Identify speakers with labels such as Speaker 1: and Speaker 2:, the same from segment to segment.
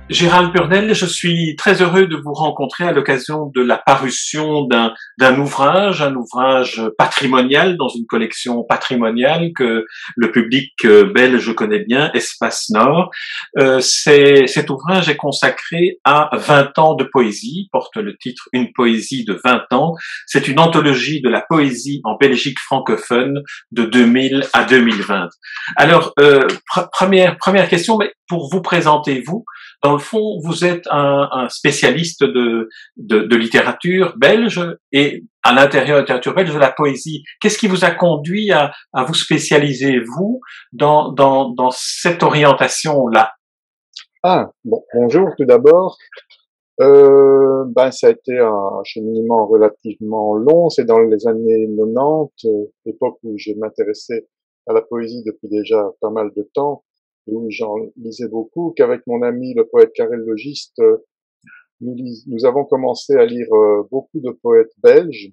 Speaker 1: Gérald Burnel, je suis très heureux de vous rencontrer à l'occasion de la parution d'un ouvrage, un ouvrage patrimonial dans une collection patrimoniale que le public belge connaît bien, Espace Nord. Cet ouvrage est consacré à 20 ans de poésie, porte le titre Une poésie de 20 ans. C'est une anthologie de la poésie en Belgique francophone de 2000 à 2020. Alors, première question, mais pour vous présenter, vous, dans le fond, vous êtes un spécialiste de littérature belge et à l'intérieur de la littérature belge, de la poésie. Qu'est-ce qui vous a conduit à vous spécialiser, vous, dans cette orientation-là?
Speaker 2: Ah, bon, bonjour tout d'abord. Ça a été un cheminement relativement long. C'est dans les années 90, époque où je m'intéressais à la poésie depuis déjà pas mal de temps, et où j'en lisais beaucoup, qu'avec mon ami le poète Karel Logiste, nous avons commencé à lire beaucoup de poètes belges.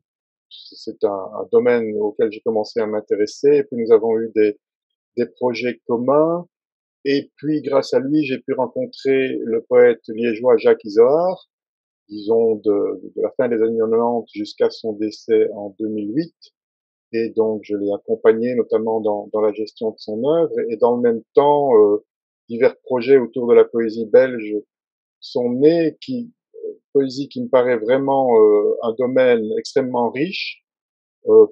Speaker 2: C'est un domaine auquel j'ai commencé à m'intéresser. Et puis nous avons eu des projets communs. Et puis, grâce à lui, j'ai pu rencontrer le poète liégeois Jacques Izoard, disons de la fin des années 90 jusqu'à son décès en 2008. Et donc, je l'ai accompagné notamment dans la gestion de son œuvre. Et dans le même temps, divers projets autour de la poésie belge sont nés, poésie qui me paraît vraiment un domaine extrêmement riche, euh,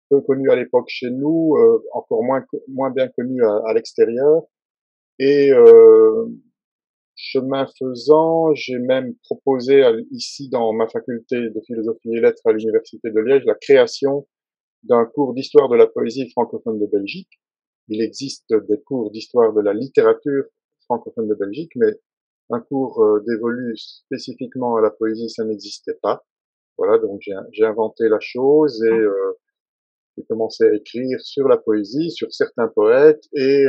Speaker 2: peu connu à l'époque chez nous, encore moins bien connu à l'extérieur. Et chemin faisant, j'ai même proposé ici dans ma faculté de philosophie et lettres à l'université de Liège la création d'un cours d'histoire de la poésie francophone de Belgique. Il existe des cours d'histoire de la littérature francophone de Belgique, mais un cours dévolu spécifiquement à la poésie, ça n'existait pas. Voilà, donc j'ai inventé la chose et j'ai commencé à écrire sur la poésie, sur certains poètes et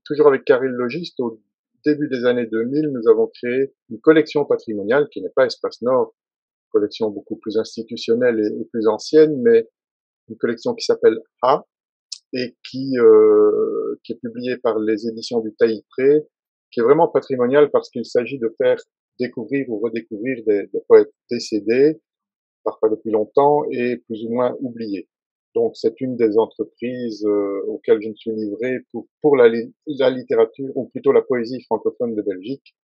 Speaker 2: toujours avec Karel Logiste, au début des années 2000, nous avons créé une collection patrimoniale qui n'est pas Espace Nord, une collection beaucoup plus institutionnelle et plus ancienne, mais une collection qui s'appelle A et qui est publiée par les éditions du Taillis-Pré, qui est vraiment patrimoniale parce qu'il s'agit de faire découvrir ou redécouvrir des poètes décédés, parfois depuis longtemps, et plus ou moins oubliés. Donc c'est une des entreprises auxquelles je me suis livré pour la littérature, ou plutôt la poésie francophone de Belgique,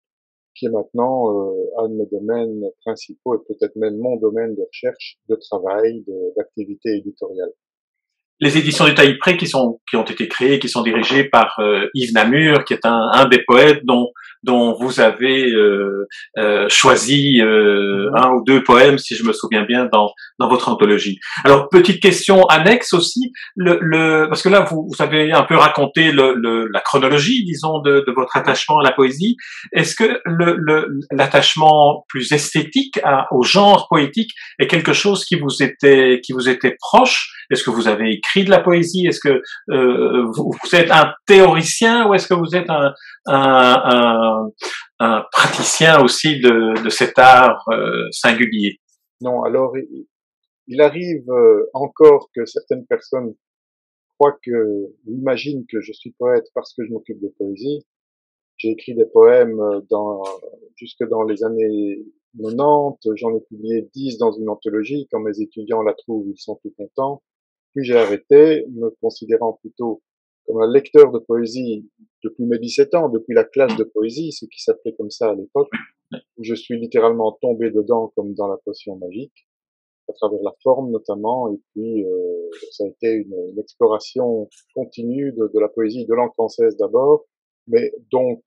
Speaker 2: qui est maintenant un de mes domaines principaux et peut-être même mon domaine de recherche, de travail, d'activité éditoriale.
Speaker 1: Les éditions du Taillis-Pré qui ont été créées, qui sont dirigées par Yves Namur, qui est un des poètes dont vous avez choisi un ou deux poèmes, si je me souviens bien, dans votre anthologie. Alors, petite question annexe aussi, parce que là, vous avez un peu raconté la chronologie, disons, de votre attachement à la poésie. Est-ce que l'attachement plus esthétique au genre poétique est quelque chose qui vous était proche? Est-ce que vous avez écrit de la poésie? Est-ce que vous êtes un théoricien ou est-ce que vous êtes un praticien aussi de cet art singulier?
Speaker 2: Non, alors il arrive encore que certaines personnes croient ou imaginent que je suis poète parce que je m'occupe de poésie. J'ai écrit des poèmes jusque dans les années 90, j'en ai publié 10 dans une anthologie. Quand mes étudiants la trouvent, ils sont tout contents. Puis j'ai arrêté, me considérant plutôt comme un lecteur de poésie depuis mes 17 ans, depuis la classe de poésie, ce qui s'appelait comme ça à l'époque, où je suis littéralement tombé dedans comme dans la potion magique, à travers la forme notamment, et puis ça a été une exploration continue de la poésie de langue française d'abord, mais donc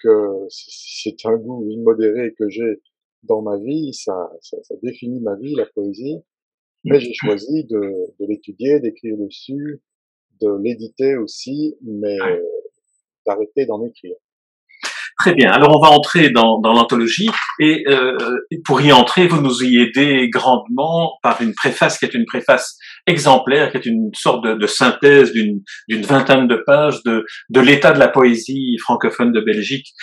Speaker 2: c'est un goût immodéré que j'ai dans ma vie, ça définit ma vie, la poésie, mais j'ai choisi de l'étudier, d'écrire dessus, de l'éditer aussi, mais d'arrêter d'en écrire.
Speaker 1: Très bien. Alors on va entrer dans l'anthologie et pour y entrer, vous nous y aidez grandement par une préface qui est une préface exemplaire, qui est une sorte de synthèse d'une vingtaine de pages de l'état de la poésie francophone de Belgique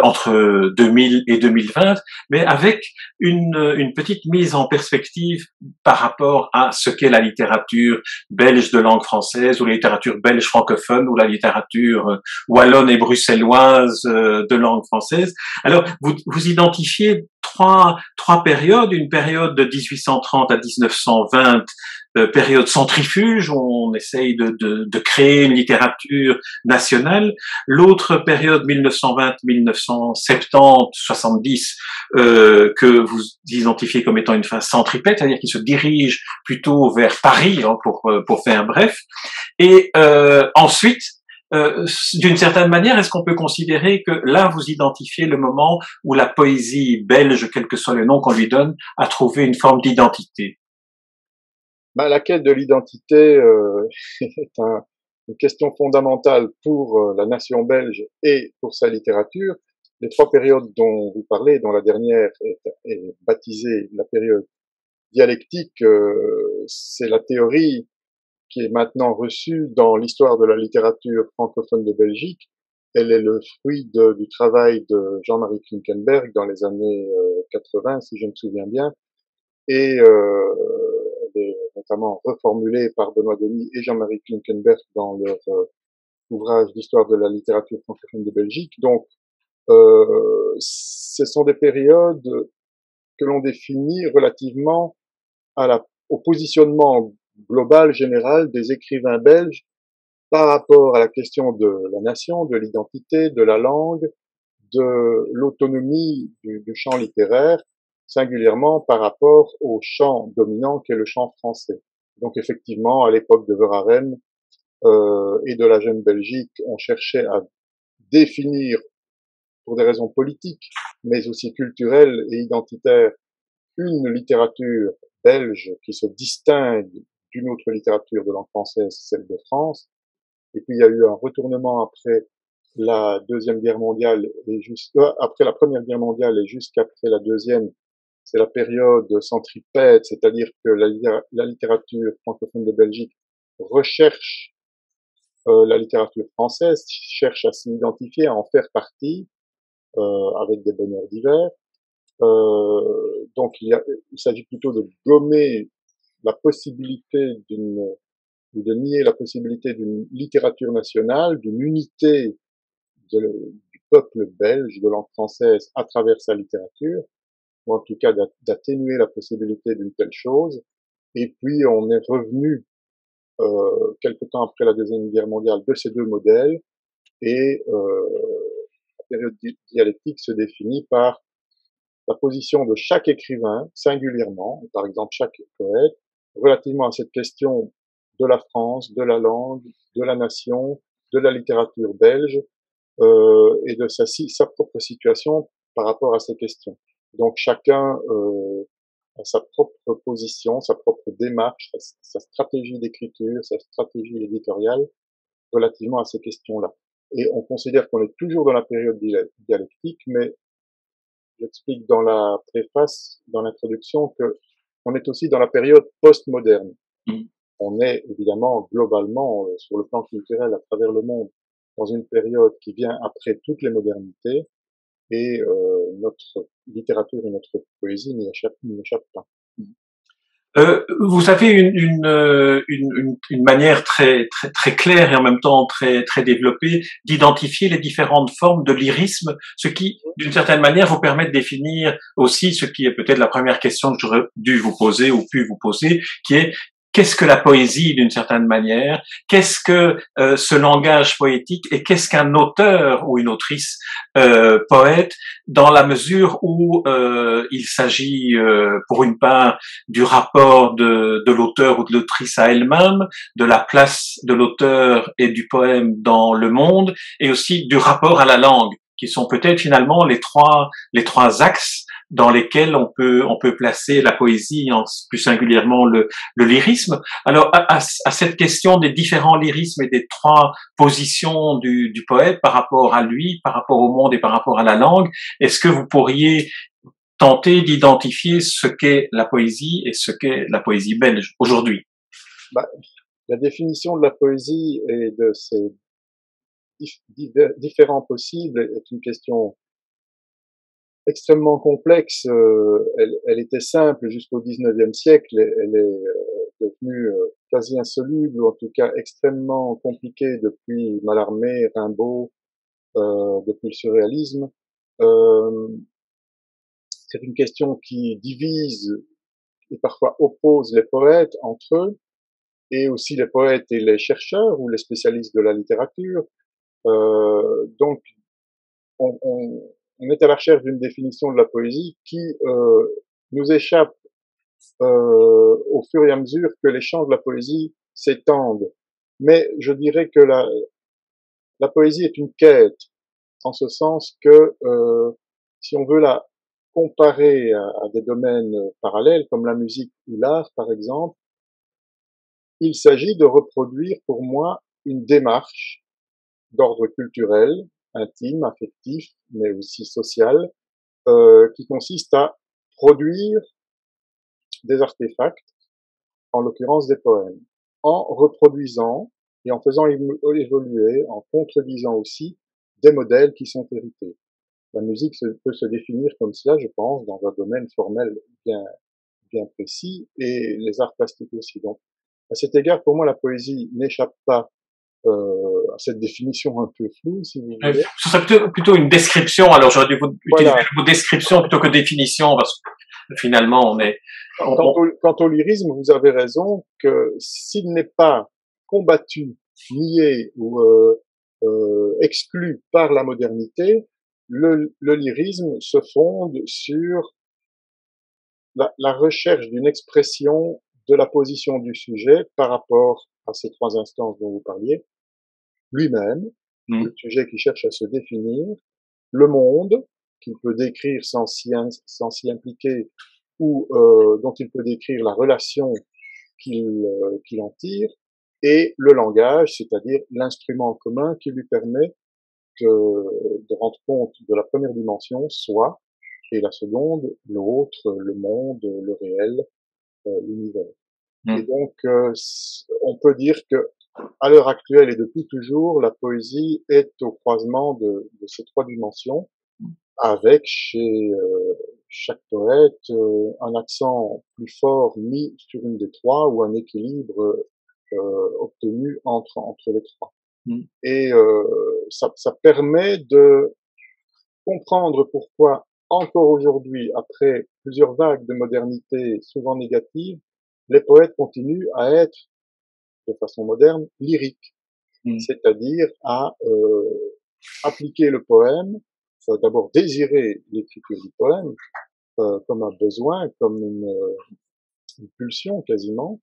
Speaker 1: entre 2000 et 2020, mais avec une petite mise en perspective par rapport à ce qu'est la littérature belge de langue française, ou la littérature belge francophone, ou la littérature wallonne et bruxelloise de langue française. Alors, vous identifiez trois périodes, une période de 1830 à 1920, période centrifuge, où on essaye de créer une littérature nationale. L'autre période, 1920, 1970, 70, que vous identifiez comme étant une phase centripète, c'est-à-dire qui se dirige plutôt vers Paris, hein, pour faire bref. Et ensuite, d'une certaine manière, est-ce qu'on peut considérer que là, vous identifiez le moment où la poésie belge, quel que soit le nom qu'on lui donne, a trouvé une forme d'identité?
Speaker 2: La quête de l'identité est une question fondamentale pour la nation belge et pour sa littérature. Les trois périodes dont vous parlez, dont la dernière est baptisée la période dialectique, c'est la théorie qui est maintenant reçue dans l'histoire de la littérature francophone de Belgique. Elle est le fruit du travail de Jean-Marie Klinkenberg dans les années 80, si je me souviens bien, et elle est notamment reformulée par Benoît Denis et Jean-Marie Klinkenberg dans leur ouvrage d'histoire de la littérature francophone de Belgique. Donc, ce sont des périodes que l'on définit relativement au positionnement global, général des écrivains belges par rapport à la question de la nation, de l'identité, de la langue, de l'autonomie du champ littéraire, singulièrement par rapport au champ dominant qu'est le champ français. Donc effectivement, à l'époque de Verhaeren et de la jeune Belgique, on cherchait à définir, pour des raisons politiques, mais aussi culturelles et identitaires, une littérature belge qui se distingue d'une autre littérature de langue française, celle de France. Et puis il y a eu un retournement après la Deuxième Guerre mondiale et après la Première Guerre mondiale et jusqu'après la Deuxième, c'est la période centripète, c'est-à-dire que la littérature francophone de Belgique recherche la littérature française, cherche à s'identifier, à en faire partie, avec des bonheurs divers. Donc il s'agit plutôt de gommer la possibilité ou de nier la possibilité d'une littérature nationale, d'une unité du peuple belge de langue française à travers sa littérature, ou en tout cas d'atténuer la possibilité d'une telle chose. Et puis on est revenu quelque temps après la Deuxième Guerre mondiale de ces deux modèles, et la période dialectique se définit par la position de chaque écrivain singulièrement, par exemple chaque poète, relativement à cette question de la France, de la langue, de la nation, de la littérature belge, et de sa propre situation par rapport à ces questions. Donc chacun a sa propre position, sa propre démarche, sa stratégie d'écriture, sa stratégie éditoriale relativement à ces questions-là. Et on considère qu'on est toujours dans la période dialectique, mais j'explique dans la préface, dans l'introduction, que on est aussi dans la période postmoderne. On est évidemment globalement sur le plan culturel à travers le monde dans une période qui vient après toutes les modernités, et notre littérature et notre poésie n'y échappent pas.
Speaker 1: Vous avez une manière très claire et en même temps très développée d'identifier les différentes formes de lyrisme, ce qui, d'une certaine manière, vous permet de définir aussi ce qui est peut-être la première question que j'aurais dû vous poser ou pu vous poser, qui est: qu'est-ce que la poésie d'une certaine manière? Qu'est-ce que ce langage poétique? Et qu'est-ce qu'un auteur ou une autrice poète, dans la mesure où il s'agit pour une part du rapport de l'auteur ou de l'autrice à elle-même, de la place de l'auteur et du poème dans le monde, et aussi du rapport à la langue, qui sont peut-être finalement les trois axes dans lesquels on peut placer la poésie, plus singulièrement le lyrisme. Alors, à cette question des différents lyrismes et des trois positions du poète par rapport à lui, par rapport au monde et par rapport à la langue, est-ce que vous pourriez tenter d'identifier ce qu'est la poésie et ce qu'est la poésie belge aujourd'hui?
Speaker 2: Bah, la définition de la poésie et de ses différents possibles est une question extrêmement complexe. Elle était simple jusqu'au XIXe siècle. Elle est devenue quasi insoluble, ou en tout cas extrêmement compliquée depuis Mallarmé, Rimbaud, depuis le surréalisme. Euh, c'est une question qui divise et parfois oppose les poètes entre eux, et aussi les poètes et les chercheurs ou les spécialistes de la littérature. Donc, on est à la recherche d'une définition de la poésie qui nous échappe au fur et à mesure que les champs de la poésie s'étendent. Mais je dirais que la poésie est une quête, en ce sens que si on veut la comparer à des domaines parallèles, comme la musique ou l'art, par exemple, il s'agit de reproduire pour moi une démarche d'ordre culturel, intime, affectif, mais aussi social, qui consiste à produire des artefacts, en l'occurrence des poèmes, en reproduisant et en faisant évoluer, en contredisant aussi des modèles qui sont hérités. La musique peut se définir comme cela, je pense, dans un domaine formel bien, bien précis, et les arts plastiques aussi. Donc, à cet égard, pour moi, la poésie n'échappe pas à cette définition un peu floue, si vous voulez.
Speaker 1: Ce serait plutôt une description. Alors j'aurais dû utiliser
Speaker 2: Voilà.
Speaker 1: le mot description plutôt que définition, parce que finalement on est.
Speaker 2: Quant au lyrisme, vous avez raison que s'il n'est pas combattu, nié ou exclu par la modernité, le lyrisme se fonde sur la recherche d'une expression de la position du sujet par rapport à ces trois instances dont vous parliez, lui-même, le sujet qui cherche à se définir, le monde, qu'il peut décrire sans s'y impliquer, ou dont il peut décrire la relation qu'il en tire, et le langage, c'est-à-dire l'instrument commun qui lui permet de rendre compte de la première dimension, soi, et la seconde, l'autre, le monde, le réel, l'univers. Et donc, on peut dire que à l'heure actuelle et depuis toujours, la poésie est au croisement de ces trois dimensions, avec chez chaque poète un accent plus fort mis sur une des trois, ou un équilibre obtenu entre les trois. Et ça permet de comprendre pourquoi encore aujourd'hui, après plusieurs vagues de modernité souvent négatives, les poètes continuent à être, de façon moderne, lyriques, c'est-à-dire à appliquer le poème, d'abord désirer l'écriture du poème comme un besoin, comme une pulsion quasiment,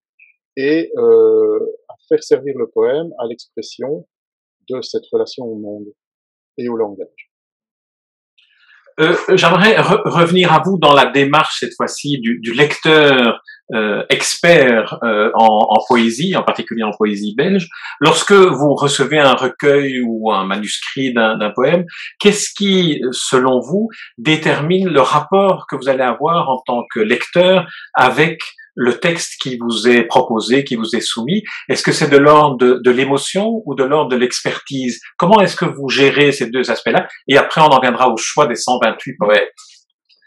Speaker 2: et à faire servir le poème à l'expression de cette relation au monde et au langage.
Speaker 1: J'aimerais revenir à vous dans la démarche cette fois-ci du lecteur expert en poésie, en particulier en poésie belge. Lorsque vous recevez un recueil ou un manuscrit d'un poème, qu'est-ce qui, selon vous, détermine le rapport que vous allez avoir en tant que lecteur avec le texte qui vous est proposé, qui vous est soumis? Est-ce que c'est de l'ordre de l'émotion ou de l'ordre de l'expertise? Comment est-ce que vous gérez ces deux aspects-là? Et après, on en viendra au choix des 128 poètes.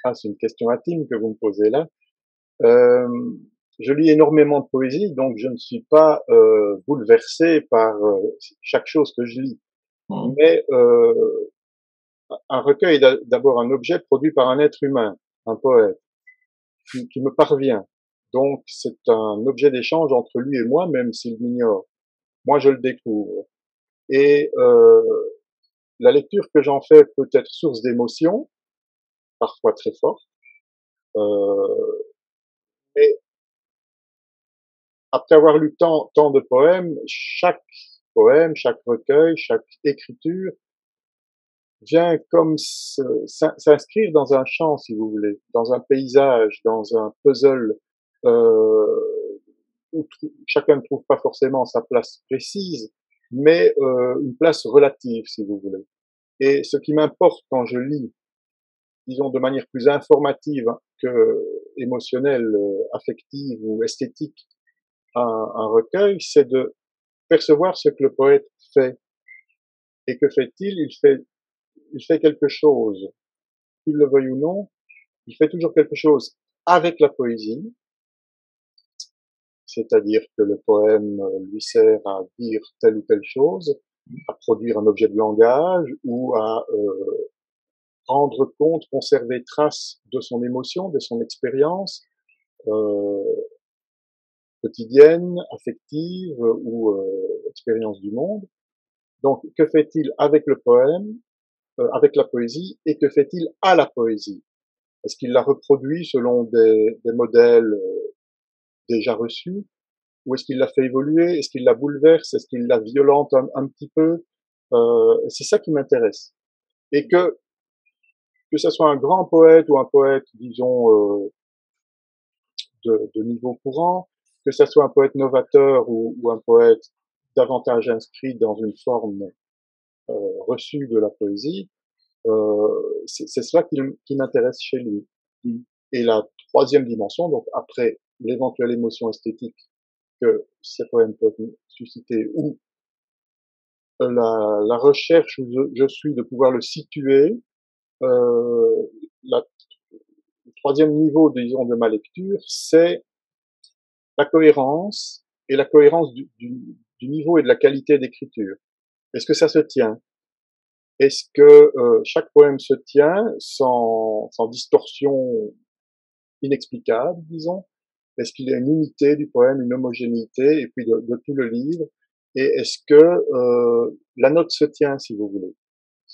Speaker 2: Ah, c'est une question intime que vous me posez là. Euh, je lis énormément de poésie, donc je ne suis pas bouleversé par chaque chose que je lis. Mais un recueil est d'abord un objet produit par un être humain, un poète, qui me parvient. Donc c'est un objet d'échange entre lui et moi, même s'il m'ignore. Moi, je le découvre. Et la lecture que j'en fais peut être source d'émotions, parfois très fortes. Mais après avoir lu tant de poème, chaque recueil, chaque écriture vient comme s'inscrire dans un champ, si vous voulez, dans un paysage, dans un puzzle où chacun ne trouve pas forcément sa place précise, mais une place relative, si vous voulez. Et ce qui m'importe quand je lis, disons de manière plus informative que émotionnelle, affective ou esthétique, un recueil, c'est de percevoir ce que le poète fait. Et que fait-il? Il fait quelque chose, qu'il le veuille ou non, il fait toujours quelque chose avec la poésie, c'est-à-dire que le poème lui sert à dire telle ou telle chose, à produire un objet de langage ou à rendre compte, conserver trace de son émotion, de son expérience euh, quotidienne, affective ou expérience du monde. Donc, que fait-il avec le poème, avec la poésie, et que fait-il à la poésie? Est-ce qu'il la reproduit selon des modèles déjà reçus, ou est-ce qu'il la fait évoluer? Est-ce qu'il la bouleverse? Est-ce qu'il la violente un petit peu? C'est ça qui m'intéresse. Et que ce soit un grand poète ou un poète, disons, de niveau courant, que ce soit un poète novateur ou un poète davantage inscrit dans une forme reçue de la poésie, c'est cela qui m'intéresse chez lui. Et la troisième dimension, donc après l'éventuelle émotion esthétique que ces poèmes peuvent susciter, ou la recherche où je suis de pouvoir le situer, euh, la, le troisième niveau, disons, de ma lecture, c'est la cohérence et la cohérence du niveau et de la qualité d'écriture. Est-ce que ça se tient? Est-ce que chaque poème se tient sans distorsion inexplicable, disons? Est-ce qu'il y a une unité du poème, une homogénéité, et puis de tout le livre? Et est-ce que la note se tient, si vous voulez?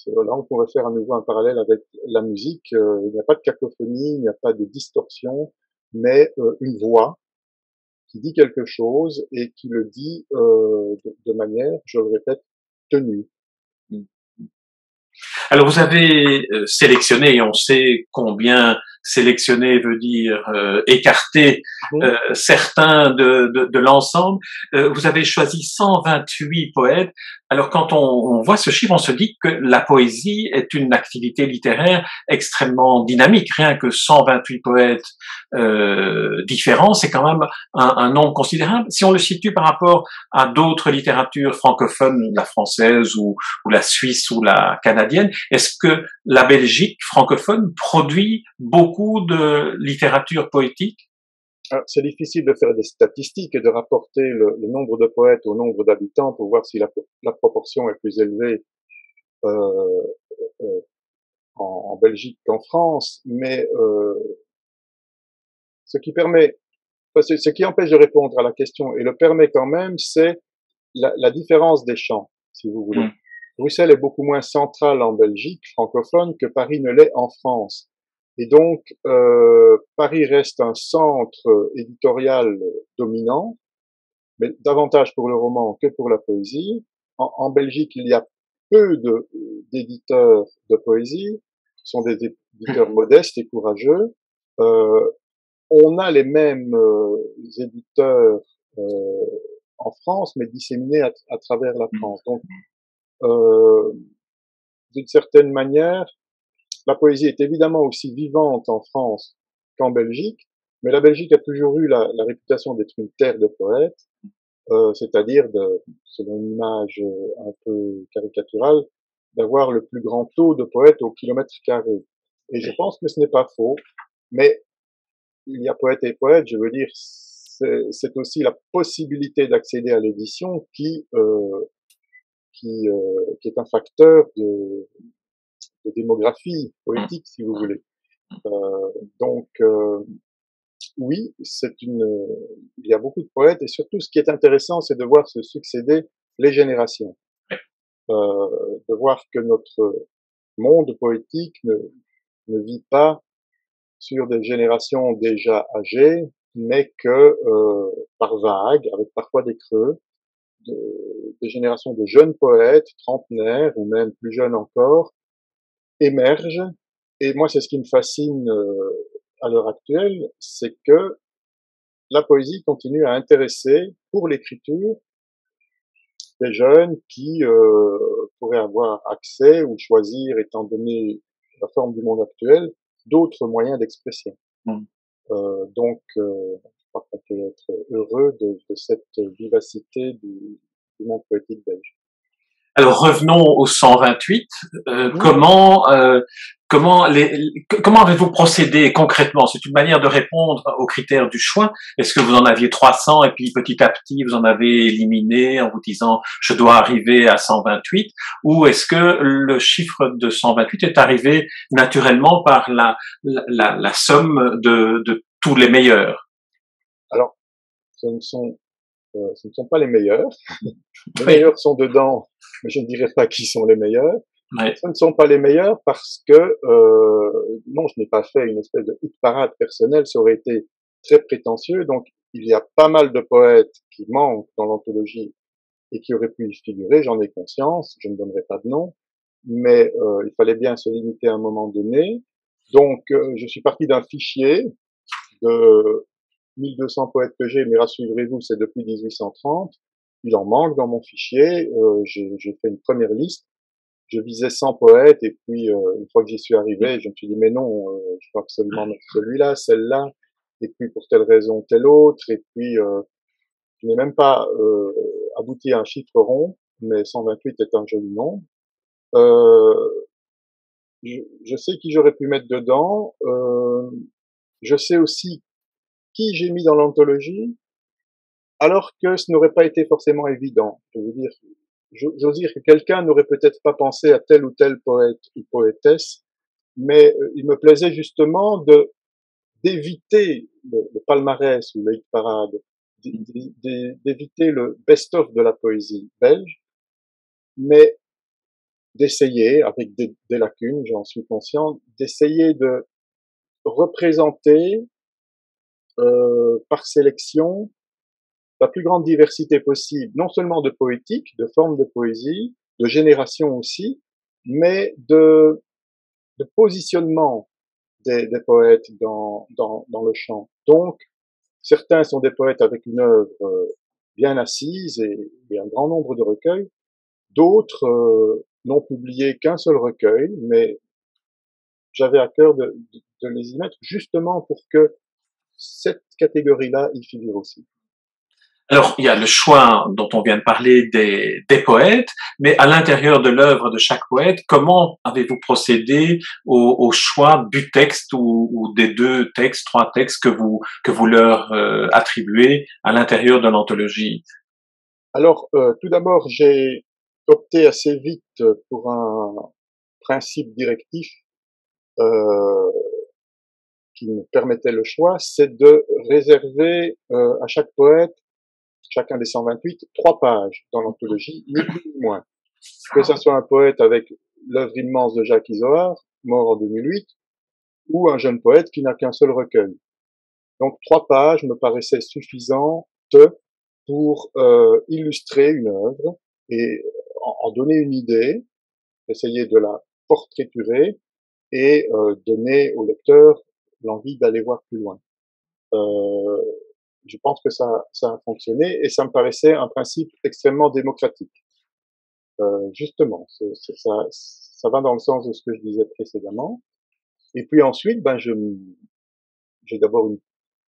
Speaker 2: Là, on pourrait faire à nouveau un parallèle avec la musique. Il n'y a pas de cacophonie, il n'y a pas de distorsion, mais une voix qui dit quelque chose et qui le dit de manière, je le répète, tenue.
Speaker 1: Alors vous avez sélectionné, et on sait combien sélectionner veut dire écarter certains de l'ensemble. Vous avez choisi 128 poètes. Alors quand on voit ce chiffre, on se dit que la poésie est une activité littéraire extrêmement dynamique. Rien que 128 poètes différents, c'est quand même un nombre considérable. Si on le situe par rapport à d'autres littératures francophones, la française ou la suisse ou la canadienne, est-ce que la Belgique francophone produit beaucoup de littérature poétique?
Speaker 2: C'est difficile de faire des statistiques et de rapporter le nombre de poètes au nombre d'habitants pour voir si la proportion est plus élevée euh, euh, en Belgique qu'en France, mais ce qui permet, ce qui empêche de répondre à la question et le permet quand même, c'est la différence des champs, si vous voulez. Bruxelles est beaucoup moins centrale en Belgique francophone que Paris ne l'est en France. Et donc, Paris reste un centre éditorial dominant, mais davantage pour le roman que pour la poésie. En Belgique, il y a peu d'éditeurs de poésie, ce sont des éditeurs modestes et courageux. Euh, on a les mêmes éditeurs euh, en France, mais disséminés à travers la France. Donc, euh, d'une certaine manière, la poésie est évidemment aussi vivante en France qu'en Belgique, mais la Belgique a toujours eu la réputation d'être une terre de poètes, c'est-à-dire, selon une image un peu caricaturale, d'avoir le plus grand taux de poètes au kilomètre carré. Et je pense que ce n'est pas faux, mais il y a poète et poète, je veux dire, c'est aussi la possibilité d'accéder à l'édition qui est un facteur de démographie poétique, si vous voulez. Donc, oui, il y a beaucoup de poètes, et surtout, ce qui est intéressant, c'est de voir se succéder les générations, de voir que notre monde poétique ne vit pas sur des générations déjà âgées, mais que par vagues, avec parfois des creux, des générations de jeunes poètes, trentenaires ou même plus jeunes encore, émergent. Et moi, c'est ce qui me fascine à l'heure actuelle, c'est que la poésie continue à intéresser pour l'écriture des jeunes qui pourraient avoir accès ou choisir, étant donné la forme du monde actuel, d'autres moyens d'expression. Donc, crois qu'on peut être heureux de cette vivacité du monde poétique belge.
Speaker 1: Alors revenons au 128.
Speaker 2: Mhm.
Speaker 1: Comment avez-vous procédé concrètement? C'est une manière de répondre aux critères du choix. Est-ce que vous en aviez 300 et puis petit à petit vous en avez éliminé en vous disant je dois arriver à 128, ou est-ce que le chiffre de 128 est arrivé naturellement par la somme de tous les meilleurs?
Speaker 2: Alors, ce ne sont, ce ne sont pas les meilleurs. Les
Speaker 1: Oui,
Speaker 2: meilleurs sont dedans, mais je ne dirais pas qui sont les meilleurs.
Speaker 1: oui,
Speaker 2: Ce ne sont pas les meilleurs parce que, non, je n'ai pas fait une espèce de hit parade personnelle, ça aurait été très prétentieux. Donc, il y a pas mal de poètes qui manquent dans l'anthologie et qui auraient pu y figurer, j'en ai conscience, je ne donnerai pas de nom, mais il fallait bien se limiter à un moment donné. Donc, je suis parti d'un fichier de 1200 poètes que j'ai, mais rassurez-vous, c'est depuis 1830. Il en manque dans mon fichier. J'ai fait une première liste. Je visais 100 poètes et puis une fois que j'y suis arrivé, je me suis dit mais non, je dois absolument mettre celui-là, celle-là, et puis pour telle raison telle autre, et puis je n'ai même pas abouti à un chiffre rond, mais 128 est un joli nombre. Euh, je sais qui j'aurais pu mettre dedans. Je sais aussi qui j'ai mis dans l'anthologie, alors que ce n'aurait pas été forcément évident. Je veux dire, j'ose dire que quelqu'un n'aurait peut-être pas pensé à tel ou tel poète ou poétesse, mais il me plaisait justement de d'éviter le palmarès ou le hit parade, d'éviter le best-of de la poésie belge, mais d'essayer, avec des lacunes, j'en suis conscient, d'essayer de représenter par sélection la plus grande diversité possible, non seulement de poétique, de formes de poésie, de génération aussi, mais de positionnement des poètes dans le chant. Donc, certains sont des poètes avec une œuvre bien assise et un grand nombre de recueils. D'autres n'ont publié qu'un seul recueil, mais j'avais à cœur de les y mettre justement pour que cette catégorie-là y figure aussi.
Speaker 1: alors, il y a le choix dont on vient de parler des poètes, mais à l'intérieur de l'œuvre de chaque poète, comment avez-vous procédé au choix du texte ou des deux textes, trois textes que vous leur attribuez à l'intérieur de l'anthologie?
Speaker 2: Alors, tout d'abord, j'ai opté assez vite pour un principe directif euh, qui me permettait le choix, c'est de réserver à chaque poète, chacun des 128, 3 pages dans l'anthologie, ni plus ni moins. Que ça soit un poète avec l'œuvre immense de Jacques Izoard, mort en 2008, ou un jeune poète qui n'a qu'un seul recueil. Donc 3 pages me paraissaient suffisantes pour illustrer une œuvre et en donner une idée, essayer de la portraiturer et donner au lecteur l'envie d'aller voir plus loin. Euh, je pense que ça a fonctionné et ça me paraissait un principe extrêmement démocratique. Justement, ça va dans le sens de ce que je disais précédemment. Et puis ensuite, ben, j'ai d'abord une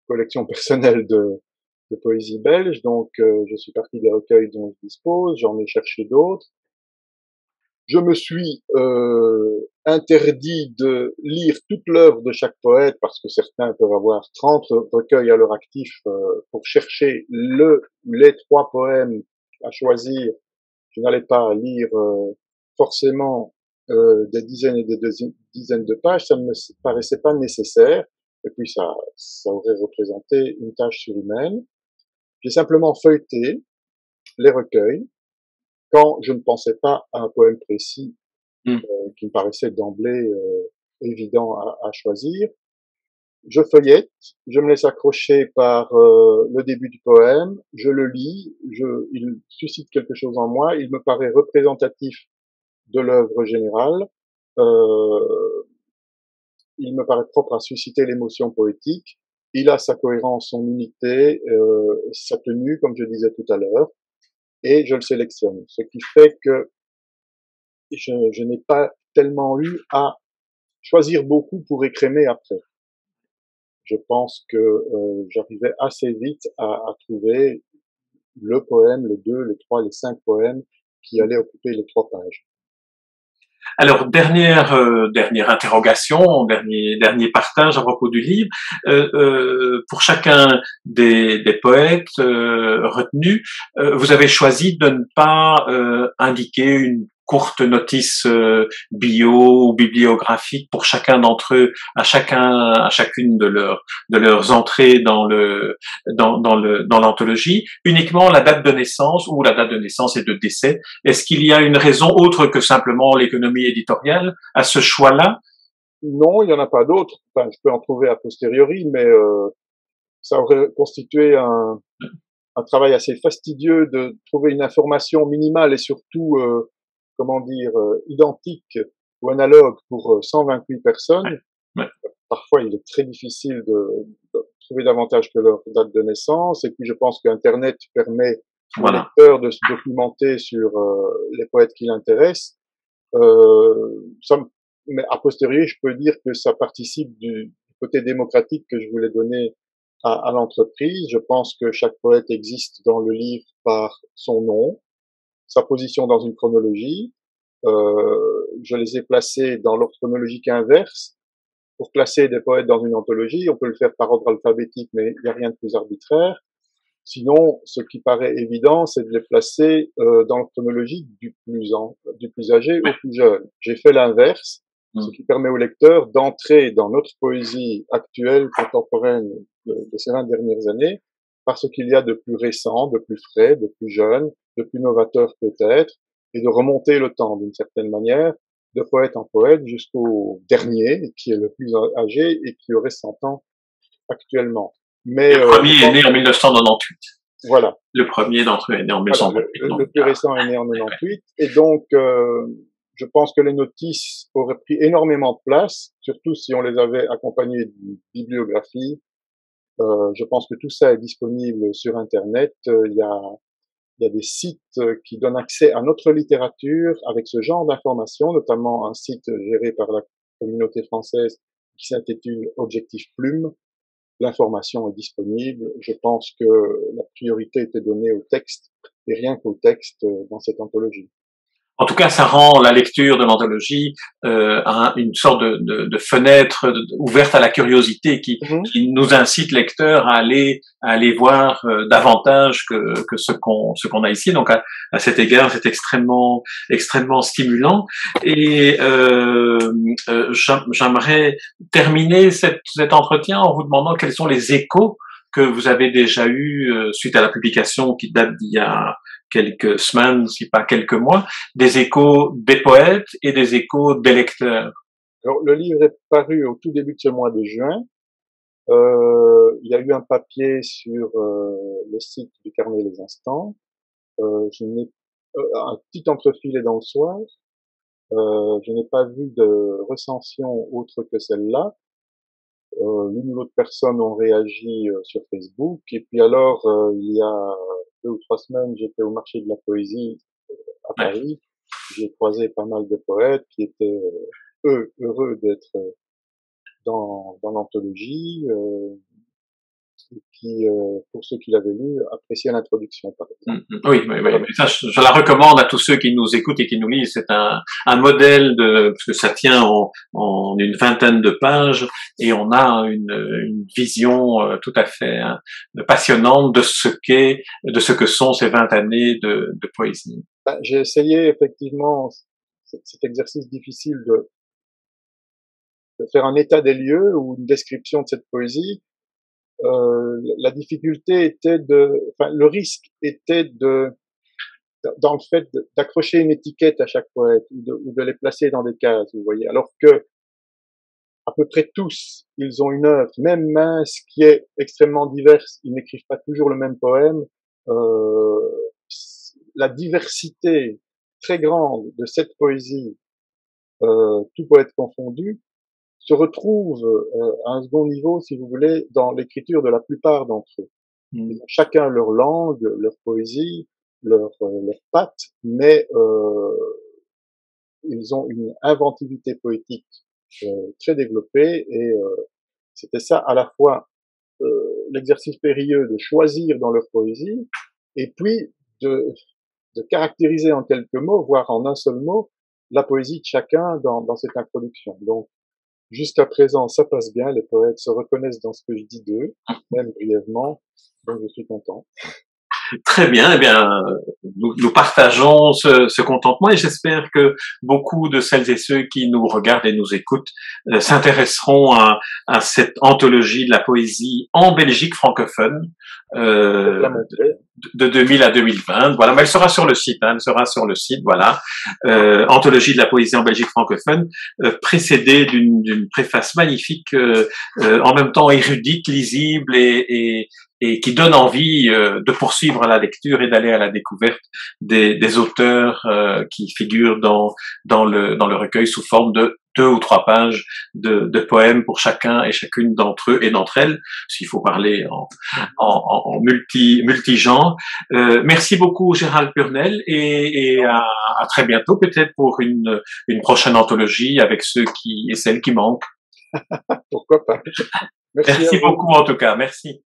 Speaker 2: collection personnelle de poésie belge, donc je suis parti des recueils dont je dispose, j'en ai cherché d'autres. Je me suis interdit de lire toute l'œuvre de chaque poète parce que certains peuvent avoir 30 recueils à leur actif pour chercher les 3 poèmes à choisir. Je n'allais pas lire forcément des dizaines et des dizaines de pages, ça ne me paraissait pas nécessaire. Et puis ça aurait représenté une tâche surhumaine. J'ai simplement feuilleté les recueils quand je ne pensais pas à un poème précis
Speaker 1: Hmm.
Speaker 2: qui me paraissait d'emblée évident à choisir. Je feuillette, je me laisse accrocher par le début du poème, je le lis, il suscite quelque chose en moi, il me paraît représentatif de l'œuvre générale, euh, il me paraît propre à susciter l'émotion poétique, il a sa cohérence, son unité, sa tenue, comme je disais tout à l'heure, et je le sélectionne. Ce qui fait que je n'ai pas tellement eu à choisir beaucoup pour écrémer après. je pense que j'arrivais assez vite à trouver le poème, les deux, les trois, les cinq poèmes qui allaient occuper les 3 pages.
Speaker 1: Alors, dernière interrogation, dernier partage à propos du livre. Pour chacun des poètes retenus, vous avez choisi de ne pas indiquer une courte notice bio ou bibliographique pour chacun d'entre eux, à chacune de leurs entrées dans l'anthologie, uniquement la date de naissance ou la date de naissance et de décès. Est-ce qu'il y a une raison autre que simplement l'économie éditoriale à ce choix-là?
Speaker 2: Non, il n'y en a pas d'autres. Enfin, je peux en trouver a posteriori, mais ça aurait constitué un travail assez fastidieux de trouver une information minimale et surtout, comment dire, identique ou analogue pour 128 personnes.
Speaker 1: Ouais.
Speaker 2: Parfois, il est très difficile de trouver davantage que leur date de naissance. Et puis, je pense qu'Internet permet au
Speaker 1: Voilà.
Speaker 2: lecteur de se documenter sur les poètes qui l'intéressent. Ça, mais a posteriori, je peux dire que ça participe du côté démocratique que je voulais donner à l'entreprise. Je pense que chaque poète existe dans le livre par son nom, sa position dans une chronologie. Je les ai placés dans l'ordre chronologique inverse. Pour classer des poètes dans une anthologie, on peut le faire par ordre alphabétique, mais il n'y a rien de plus arbitraire. Sinon, ce qui paraît évident, c'est de les placer dans l'ordre chronologique du plus âgé au plus jeune. J'ai fait l'inverse, ce qui permet au lecteur d'entrer dans notre poésie actuelle, contemporaine de ces 20 dernières années, par ce qu'il y a de plus récent, de plus frais, de plus jeune, de plus novateur peut-être, et de remonter le temps d'une certaine manière, de poète en poète jusqu'au dernier, qui est le plus âgé et qui aurait 100 ans actuellement. Mais
Speaker 1: Le premier est né en 1998.
Speaker 2: voilà.
Speaker 1: Le premier d'entre eux est né en
Speaker 2: Voilà,
Speaker 1: 1998.
Speaker 2: le plus récent est né en 98, et donc je pense que les notices auraient pris énormément de place, surtout si on les avait accompagnées d'une bibliographie. Je pense que tout ça est disponible sur Internet. Il y a des sites qui donnent accès à notre littérature avec ce genre d'informations, notamment un site géré par la communauté française qui s'intitule Objectif Plume. L'information est disponible. Je pense que la priorité était donnée au texte et rien qu'au texte dans cette anthologie.
Speaker 1: En tout cas, ça rend la lecture de l'anthologie une sorte de fenêtre ouverte à la curiosité qui nous incite lecteurs à aller voir davantage que ce qu'on a ici. Donc à cet égard, c'est extrêmement stimulant. Et j'aimerais terminer cet entretien en vous demandant quels sont les échos que vous avez déjà eus suite à la publication qui date d'il y a quelques semaines, si pas quelques mois, des échos des poètes et des échos des lecteurs.
Speaker 2: Alors, le livre est paru au tout début de ce mois de juin. Il y a eu un papier sur le site du Carnet Les Instants. Je n'ai un petit entrefilet dans le soir. Je n'ai pas vu de recension autre que celle-là. L'une ou l'autre personne ont réagi sur Facebook. Et puis alors, il y a 2 ou 3 semaines, j'étais au marché de la poésie à Paris. J'ai croisé pas mal de poètes qui étaient heureux d'être dans l'anthologie, et qui, pour ceux qui l'avaient lu, appréciaient l'introduction, par exemple.
Speaker 1: Oui, mais ça, je la recommande à tous ceux qui nous écoutent et qui nous lisent. C'est un modèle parce que ça tient en une vingtaine de pages et on a une vision tout à fait passionnante de ce que sont ces 20 années de poésie.
Speaker 2: J'ai essayé effectivement cet exercice difficile de faire un état des lieux ou une description de cette poésie. La difficulté était le risque était dans le fait d'accrocher une étiquette à chaque poète ou de les placer dans des cases, vous voyez. Alors que à peu près tous, ils ont une œuvre, même mince, qui est extrêmement diverse. Ils n'écrivent pas toujours le même poème. La diversité très grande de cette poésie, tout poète confondu, se retrouve à un second niveau, si vous voulez, dans l'écriture de la plupart d'entre eux. Ils ont chacun leur langue, leur poésie, leur patte, mais ils ont une inventivité poétique très développée et C'était ça, à la fois l'exercice périlleux de choisir dans leur poésie, et puis de caractériser en quelques mots, voire en un seul mot, la poésie de chacun dans cette introduction. Donc, jusqu'à présent, ça passe bien, les poètes se reconnaissent dans ce que je dis d'eux, même brièvement, donc je suis content.
Speaker 1: Très bien, eh bien, nous partageons ce contentement et j'espère que beaucoup de celles et ceux qui nous regardent et nous écoutent s'intéresseront à cette anthologie de la poésie en Belgique francophone de 2000 à 2020. Voilà, mais elle sera sur le site, elle sera sur le site, voilà. Anthologie de la poésie en Belgique francophone, précédée d'une préface magnifique, en même temps érudite, lisible et qui donne envie de poursuivre la lecture et d'aller à la découverte des auteurs qui figurent dans le recueil sous forme de 2 ou 3 pages de poèmes pour chacun et chacune d'entre eux et d'entre elles, s'il faut parler en multi-genre. Merci beaucoup Gérald Purnell et à très bientôt peut-être pour une prochaine anthologie avec ceux et celles qui manquent.
Speaker 2: Pourquoi pas.
Speaker 1: Merci beaucoup en tout cas, merci.